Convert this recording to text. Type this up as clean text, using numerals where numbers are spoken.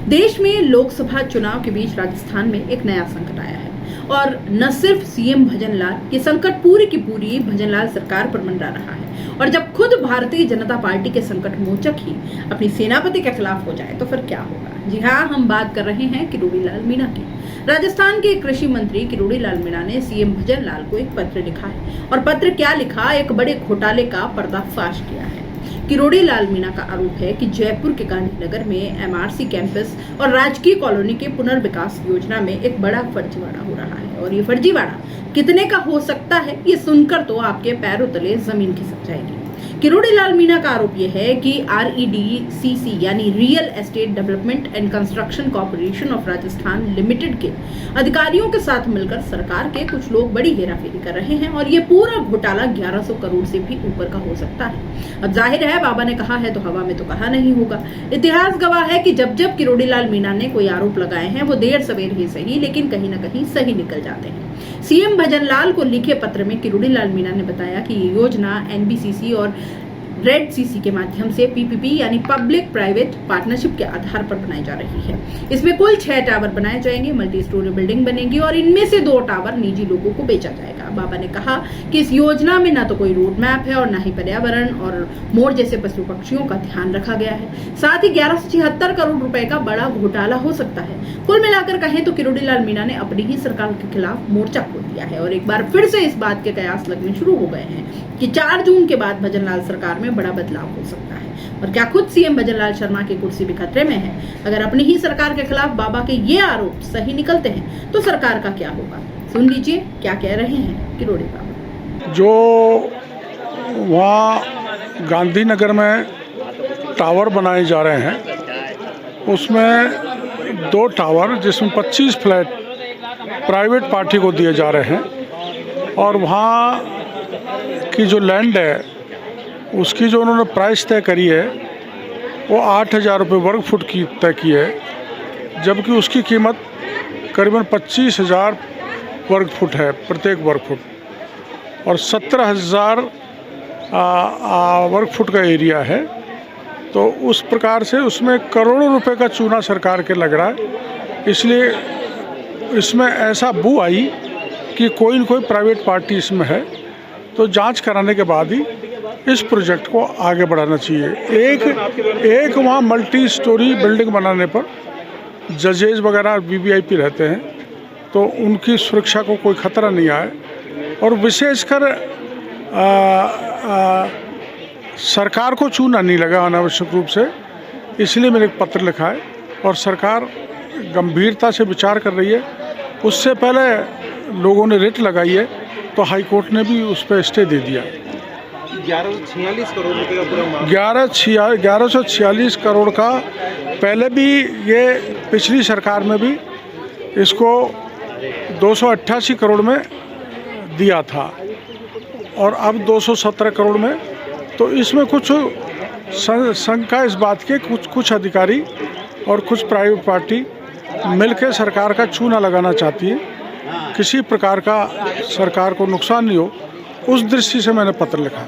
देश में लोकसभा चुनाव के बीच राजस्थान में एक नया संकट आया है और न सिर्फ सीएम भजनलाल, ये संकट पूरी की पूरी भजनलाल सरकार पर मंडरा रहा है। और जब खुद भारतीय जनता पार्टी के संकट मोचक ही अपनी सेनापति के खिलाफ हो जाए तो फिर क्या होगा। जी हाँ, हम बात कर रहे हैं किरोड़ी लाल मीणा की। राजस्थान के कृषि मंत्री किरोड़ी लाल मीणा ने सीएम भजनलाल को एक पत्र लिखा है और पत्र क्या लिखा, एक बड़े घोटाले का पर्दाफाश किया है। किरोड़ी लाल मीणा का आरोप है कि जयपुर के गांधीनगर में एमआरसी कैंपस और राजकीय कॉलोनी के पुनर्विकास योजना में एक बड़ा फर्जीवाड़ा हो रहा है। और ये फर्जीवाड़ा कितने का हो सकता है, ये सुनकर तो आपके पैरों तले जमीन खिसक जाएगी। किरोड़ी लाल मीणा का आरोप यह है कि REDCC यानी real estate development and construction corporation of Rajasthan limited के अधिकारियों के साथ मिलकर सरकार के कुछ लोग बड़ी हेराफेरी कर रहे हैं और ये पूरा घोटाला 1100 करोड़ से भी ऊपर का हो सकता है। अब जाहिर है, बाबा ने कहा है तो हवा में तो कहा नहीं होगा। इतिहास गवाह है कि जब जब किरोड़ी लाल मीणा ने कोई आरोप लगाए हैं वो देर सवेर ही सही, लेकिन कहीं ना कहीं सही निकल जाते हैं। सीएम भजनलाल को लिखे पत्र में किरोड़ी लाल मीणा ने बताया कि ये योजना NBCC और रेड सीसी के माध्यम से PPP यानी पब्लिक प्राइवेट पार्टनरशिप के आधार पर बनाई जा रही है। इसमें कुल 6 टावर बनाए जाएंगे, मल्टी स्टोरी बिल्डिंग बनेगी और इनमें से 2 टावर निजी लोगों को बेचा जाएगा। बाबा ने कहा कि इस योजना में ना तो कोई रोड मैप है और ना ही पर्यावरण और मोर जैसे पशु पक्षियों का ध्यान रखा गया है। साथ ही 1176 करोड़ रुपए का बड़ा घोटाला हो सकता है। कुल मिलाकर कहें तो किरोड़ी लाल मीणा ने अपनी ही सरकार के खिलाफ मोर्चा खोल दिया है और एक बार फिर से इस बात के कयास लगने शुरू हो गए हैं कि 4 जून के बाद भजनलाल सरकार में बड़ा बदलाव हो सकता है। और क्या खुद सीएम भजनलाल शर्मा की कुर्सी भी खतरे में है? अगर अपनी ही सरकार के खिलाफ बाबा के ये आरोप सही निकलते हैं तो सरकार का क्या होगा? सुन लीजिए क्या कह रहे हैं किरोड़ी बाबा। जो वहाँ गांधीनगर में टावर बनाए जा रहे हैं उसमें 2 टावर जिसमें 25 फ्लैट प्राइवेट पार्टी को दिए जा रहे हैं और वहाँ की जो लैंड है उसकी जो उन्होंने प्राइस तय करी है वो 8000 रुपये वर्ग फुट की तय की है, जबकि उसकी कीमत करीबन 25,000 वर्ग फुट है प्रत्येक वर्ग फुट और 17,000 वर्ग फुट का एरिया है। तो उस प्रकार से उसमें करोड़ों रुपए का चूना सरकार के लग रहा है। इसलिए इसमें ऐसा बू आई कि कोई न कोई प्राइवेट पार्टी इसमें है, तो जांच कराने के बाद ही इस प्रोजेक्ट को आगे बढ़ाना चाहिए। एक वहाँ मल्टी स्टोरी बिल्डिंग बनाने पर जजेज वगैरह VVIP रहते हैं तो उनकी सुरक्षा को कोई खतरा नहीं आए और विशेषकर सरकार को चूना नहीं लगा अनावश्यक रूप से, इसलिए मैंने एक पत्र लिखा है और सरकार गंभीरता से विचार कर रही है। उससे पहले लोगों ने रिट लगाई है तो हाई कोर्ट ने भी उस पर स्टे दे दिया। 1146 करोड़ रुपए का पूरा 1146 करोड़ का पहले भी, ये पिछली सरकार में भी इसको 288 करोड़ में दिया था और अब 217 करोड़ में। तो इसमें कुछ शंका इस बात के कुछ अधिकारी और कुछ प्राइवेट पार्टी मिलकर सरकार का चूना लगाना चाहती है, किसी प्रकार का सरकार को नुकसान नहीं हो, उस दृष्टि से मैंने पत्र लिखा।